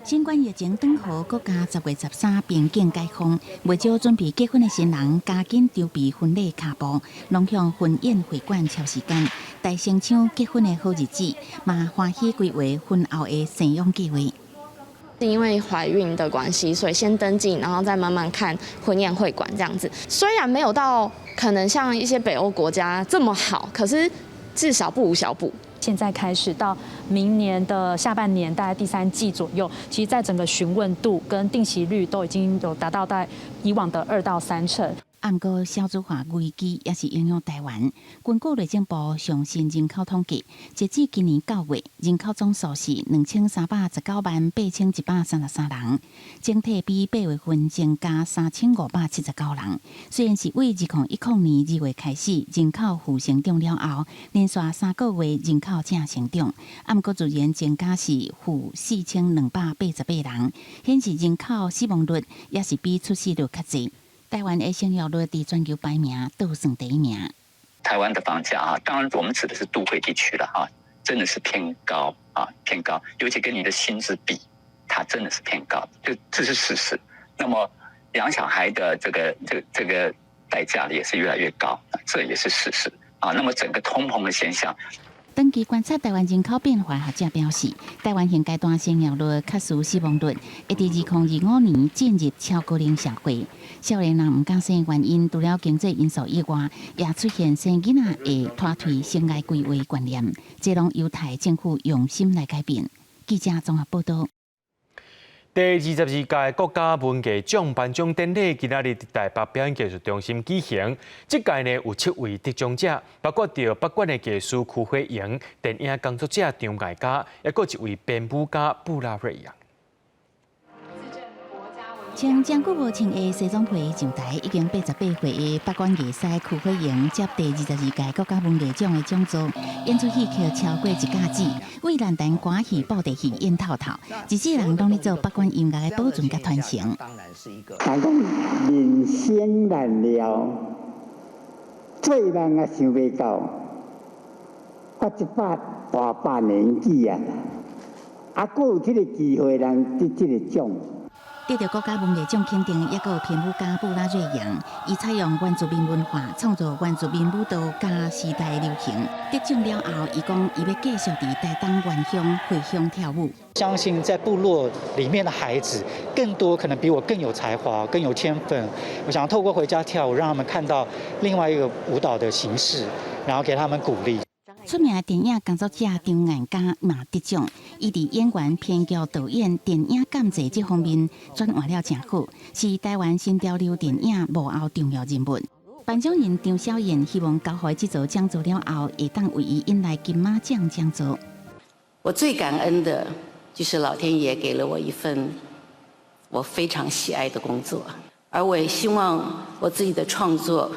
新冠疫情等候国家10月13边境解封，为少准备结婚的新人加紧筹备婚礼脚步，拢向婚宴会馆敲时间，大声抢结婚的好日子，嘛欢喜规划婚后的生养计划。是因为怀孕的关系，所以先登记，然后再慢慢看婚宴会馆这样子。虽然没有到可能像一些北欧国家这么好，可是至少不无小补。现在开始到明年的下半年，大概第3季左右，其实在整个询问度跟定席率都已经有达到在以往的2到3成。不过，少子化危机也是影响台湾。根据内政部上新人口统计，截至今年9月，人口总数是2319万8133人，整体比8月份增加3579人。虽然是为2010年2月开始人口负成长了后，连续3个月人口正成长，不过自然增加是负4288人，显示人口死亡率也是比出生率较低。台湾的生育率在全球排名倒算第1名。台湾的房价啊，当然我们指的是都会地区了啊，真的是偏高啊，偏高，尤其跟你的薪资比，它真的是偏高，这是事实。那么养小孩的这个代价也是越来越高，这也是事实啊。那么整个通膨的现象。长期观察台湾人口变化，学者表示，台湾现阶段生育率、确实死亡率会在2025年进入超高龄社会。少年人不敢生的原因，除了经济因素以外，也出现生囡仔会拖退生涯规划观念，这拢由台政府用心来改变。记者综合报道。第22届国家文艺奖颁奖典礼今仔日在台北表演艺术中心举行。这届呢有7位得奖者，包括着北管的技师曲慧莹、电影工作者张艾嘉，也有1位编舞家布拉瑞扬。穿将久无穿的西装皮上台，已经88岁的北管艺师曲慧莹接第22届国家文艺奖的奖座，演出戏曲超过1架子，为兰丹歌戏、布袋戏演透透，一世人拢咧做北管音乐的保存甲传承。但讲人生难料，做人也想袂到，我大把年纪啊，还有这个机会人得这个奖。得到国家文艺奖肯定，也有编舞家布拉瑞扬，伊采用原住民文化创作原住民舞蹈加时代流行。得奖了后，伊讲伊要继续伫台东原乡回乡跳舞。相信在部落里面的孩子，更多可能比我更有才华、更有天分。我想要透过回家跳舞，让他们看到另外一个舞蹈的形式，然后给他们鼓励。出名的电影工作者张艾嘉嘛得奖，伊伫演员、编剧、导演、电影监制这方面专换了真好，是台湾新潮流电影幕后重要人物。颁奖人张小燕希望交予这座奖座了后，会当为伊引来金马奖奖座。我最感恩的就是老天爷给了我一份我非常喜爱的工作，而我也希望我自己的创作。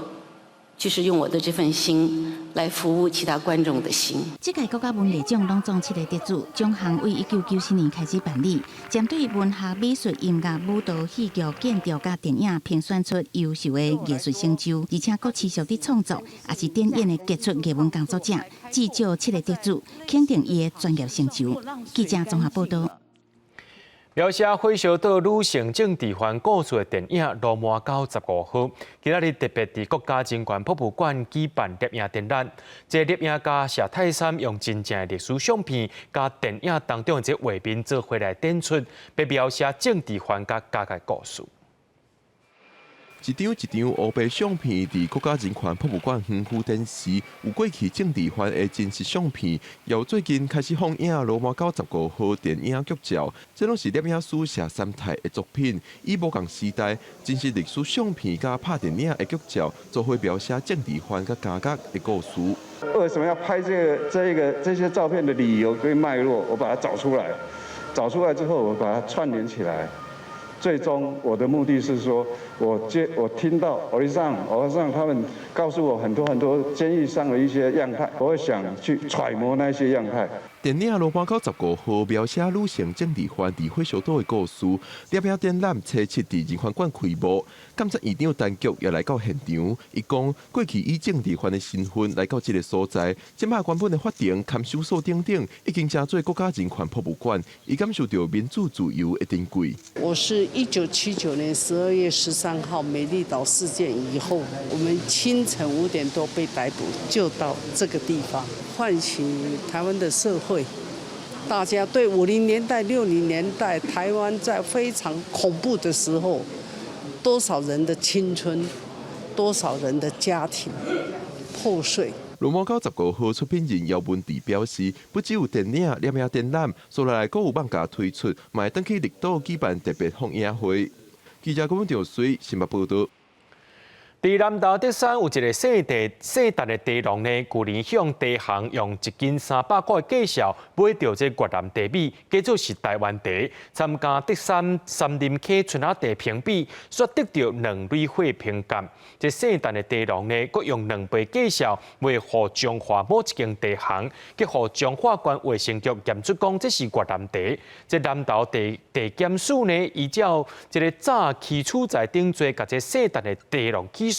就是用我的这份心来服务其他观众的心。这届国家文艺奖拢总7个得主，奖项为1994年开始办理，针对文学、美术、音乐、舞蹈、戏剧、建筑甲电影评选出优秀的艺术成就，而且佫持续伫创作，也是展演的杰出艺文工作者。至少7个得主，肯定伊的专业成就。记者综合报道。描写火烧岛女性政治犯故事的电影《罗马到15号》，今仔日特别伫国家人权博物馆举办摄影展览。这摄影家谢泰山用真正的历史相片，甲电影当中的这画面做回来展出，要描写政治犯甲家的故事。一张一张黑白相片伫国家人权博物馆远远展示，有过去政治犯的真实相片，由最近开始放映《罗马到15号》电影剧照，这拢是摄影师谢三泰的作品，以无共时代真实历史相片加拍电影的剧照，做伙描写政治犯甲家的故事。为什么要拍这些照片的理由跟脉络，我把它找出来，找出来之后，我把它串联起来。最终，我的目的是说，我听到偶像他们告诉我很多监狱上的一些样态，我会想去揣摩那些样态。电影罗马到15号描写女性政治犯伫火烧岛的故事，摄影展览初7伫人权馆开幕。监察院长陈菊也来到现场，伊讲过去以政治犯的身份来到这个所在，即马原本的法庭、看守所等等，已经成做国家人权博物馆，伊感受到民主自由的珍贵。我是1979年12月13号美丽岛事件以后，我们清晨5点多被逮捕，就到这个地方，唤醒台湾的社会。大家对50年代、60年代台湾在非常恐怖的时候，多少人的青春，多少人的家庭破碎。罗马到15号出品人姚文迪表示，不只有电影、摄影展览，所来还有放假推出，嘛会登去绿岛举办特别放映会。记者郭文水新闻报道。伫南投德山有一个姓陈的茶农呢，去年向茶行用1斤300块的价销买到这越南茶米，假做是台湾茶。参加德山三林溪春夏茶评比，却得到2类花评鉴。这姓陈的茶农呢，佮用2倍价销卖互彰化某一间茶行，佮互彰化县卫生局验出讲这是越南茶。这南投茶检署呢，依照这个早期处在顶罪，甲这姓陈的茶农起。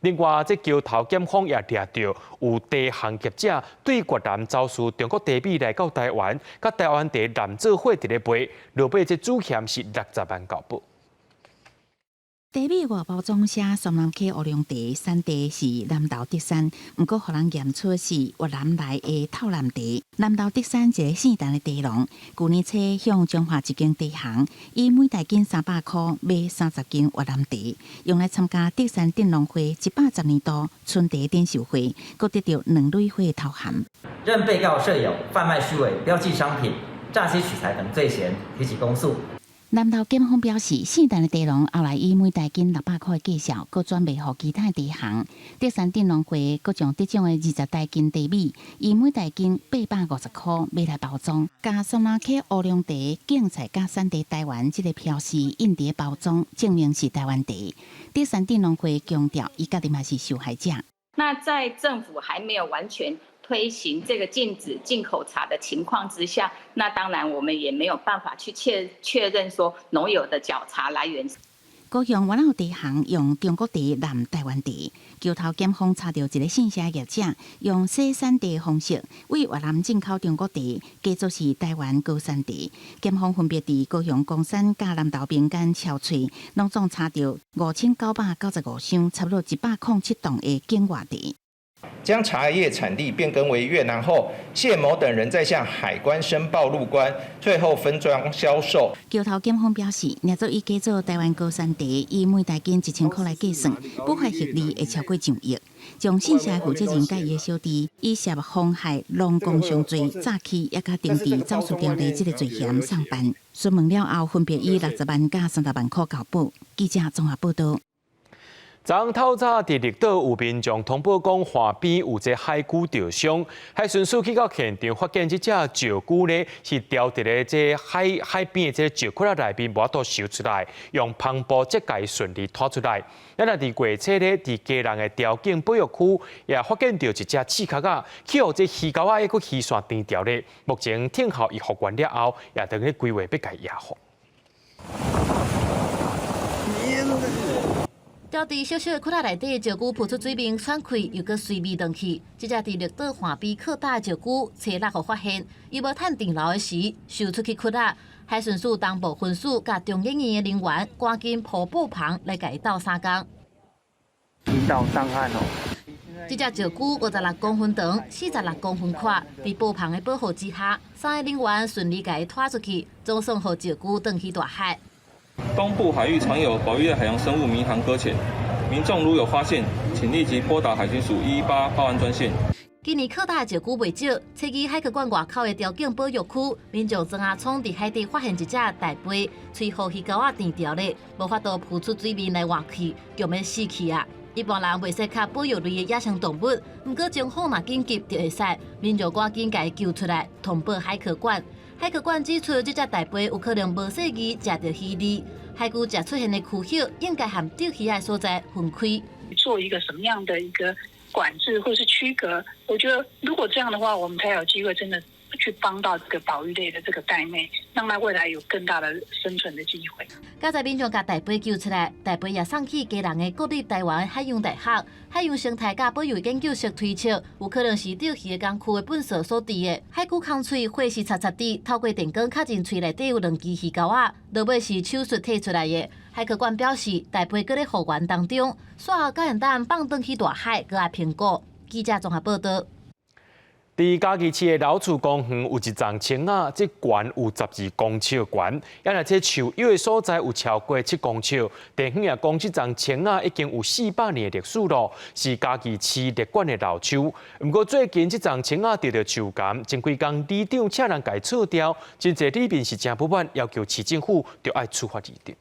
另外，这桥头检方也抓到有茶行业者对越南招数中国茶米来到台湾，甲台湾茶南做伙伫咧卖，落尾这主险是60万交保。茶米外包装写双南溪乌龙茶，产地是南投德山，不过互人验出是越南来的透南茶。南投德山一个姓陈的茶农，去年初向彰化一间茶行，以每台斤300块买30斤越南茶，用来参加德山灯笼会110年度春茶展售会，佮得到2类花头衔。任被告设有贩卖虚伪标记商品、诈欺取财等罪嫌，提起公诉。南投检方表示，姓陈的茶农后来以每台斤600块的价销，佮转卖予其他茶行。德山灯笼会佮将得奖的20台斤茶米，以每台斤850块买来包装，加双南溪乌龙茶竞赛加产地台湾这个标示印碟包装，证明是台湾茶。德山灯笼会强调，伊家己嘛是受害者。那在政府还没有完全推行这个禁止进口茶的情况之下，那当然我们也没有办法去确认说农友的缴茶来源。高雄原有茶行用中国茶南台湾茶，桥头检方查到一个姓谢业者用生产茶方式为越南进口中国茶，假作是台湾高山茶。检方分别伫高雄公山甲南投边间超喙，拢总查到5995箱，差不多107吨的境外茶。将茶叶产地变更为越南后，谢某等人再向海关申报入关，最后分装销售。桥头检方表示，若做伊假做台湾高山茶，以每台斤1000块来计算，不法获利会超过上亿。将姓谢负责人甲伊的小弟以涉妨害农工商罪、诈欺也甲定治走私条例这个罪嫌上班。询问了后，分别以60万甲30万块交保。记者综合报道。昨透早伫绿岛有民众通报讲，岸边有只海龟受伤，海巡署去到现场，发现这只石龟呢是掉伫咧这海边的这石窟内面，无法度收出来，用篷布遮盖顺利拖出来。咱啊伫月初呢，伫嘉南的条景保育区也发现到一只刺壳啊，去互这鱼钩啊，一个鱼线钉掉咧。目前听候伊复原了后，也等咧规划要甲野放。掉伫小小的窟窿内底的石龟浮出水面喘气，又搁随味断去。这只伫绿岛岸边靠大的石龟，初6号发现，伊无趁电流的时，游出去窟窿。海巡署东部分署甲中研院的人员赶紧铺布棚来甲伊斗3工。提到上岸哦。这只石龟56公分长，46公分宽，伫布棚的保护之下，3个人员顺利甲伊拖出去，总算互石龟转去大海。东部海域常有保育类海洋生物迷航搁浅，民众如有发现，请立即拨打海巡署118报案专线。今年靠大的石龟未少，初期海科馆外口的条景保育区，民众装下冲伫海底发现一只大龟，喙互鱼钩钉掉咧，无法度浮出水面来活去，强要死去啊！一般人袂使靠保育类的野生动物，不过情况若紧急就会使，民众赶紧甲伊救出来，通报海科馆。海科馆指出，这只大龟有可能无细鱼食到鱼餌，海龟食出现的躯壳应该和钓鱼的所在分开。做一个什么样的一个管制或是区隔？我觉得如果这样的话，我们才有机会真的去帮到这个保育类的这个玳瑁，让它未来有更大的生存的机会。加在民众把大杯救出来，大杯也送去家人的国立台湾海洋大学海洋生态甲保育研究所推测，有可能是钓鱼的工区的粪扫所致的。海龟空喙或是擦擦滴，透过电光卡进喙内底有2支鱼钩仔，落尾是手术摕出来的。海科馆表示，大杯搁咧复原当中，赛后敢会当放转去大海，搁来评估。记者综合报道。伫嘉义市的老厝公园有一丛青仔，这悬有12公尺悬，也若这树有的所在有超过7公尺。地方也讲，这丛青仔已经有400年的历史咯，是嘉义市列管的老树。不过最近这丛青仔得到树干，前几天里长请人家撤掉，真侪里面是真不满，要求市政府就要处罚里长。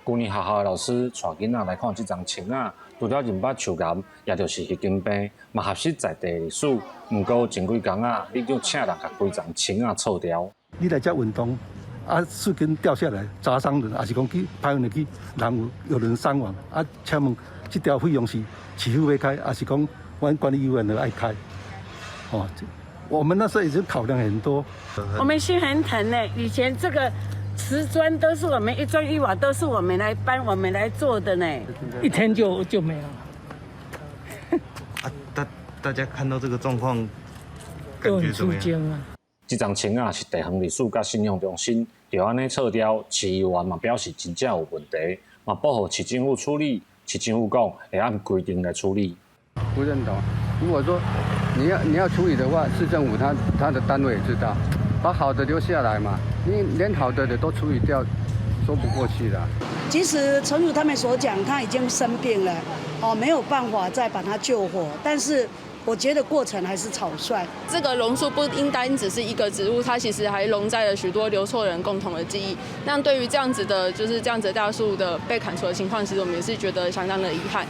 旧年学校的老师带囡仔来看这丛青仔。除了认捌树干，也就是迄间病，嘛合适在地历史。毋过前几工啊，你就请人甲规丛青仔撤掉。你来遮运动，树根掉下来砸伤人，还是讲去歹运去，人有人伤亡。请问这条费用是市府要开，还是讲阮管理委员来开？我们那时候已经考量很多。我们心很疼呢，以前这个。瓷砖都是我们一砖一瓦都是我们来搬、我们来做的呢，一天就没了。大家看到这个状况，都很出惊啊！这丛青仔是地方历史甲信用中心，就安尼撤掉，市议员嘛表示真正有问题，嘛报互市政府处理。市政府讲会按规定来处理。不认同。如果说你要处理的话，市政府他的单位也知道。把好的留下来嘛，你连好的都处理掉，说不过去的。即使诚如他们所讲，他已经生病了，没有办法再把他救活，但是我觉得过程还是草率。这个榕树不应单只是一个植物，它其实还容载了许多留错人共同的记忆。那对于这样子的，就是这样子的大树的被砍除的情况，其实我们也是觉得相当的遗憾。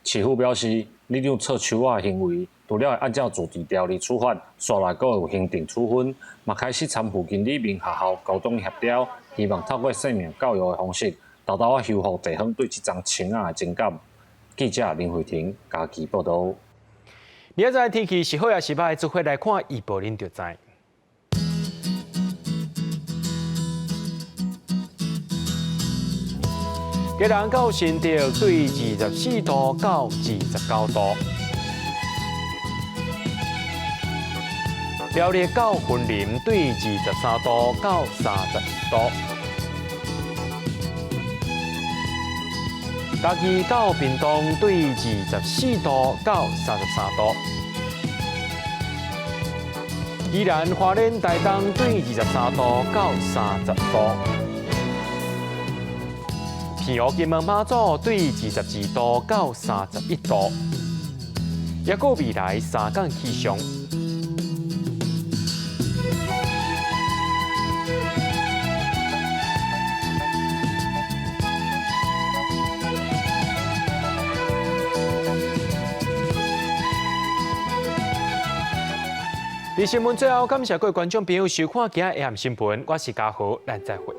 市府表示，里长撤树仔的行为，除了会按照自治条例处罚，刷来阁有行政处分，嘛开始参附近里面学校沟通协调，希望透过生命教育的方式，豆豆修复地方对这丛青仔的情感。记者林慧婷嘉义报道。明仔天气是好也是歹，做伙来看预报，恁就知。嘉南到新竹对24度到29度，苗栗到云林对23度到31度，嘉义到屏东对24度到33度，宜兰花莲台东对23度到30度。平湖金门马祖对22度到31度，也过未来3天气象。在新闻最后，感谢各位观众朋友收看今日AM新闻，我是嘉豪，咱再会。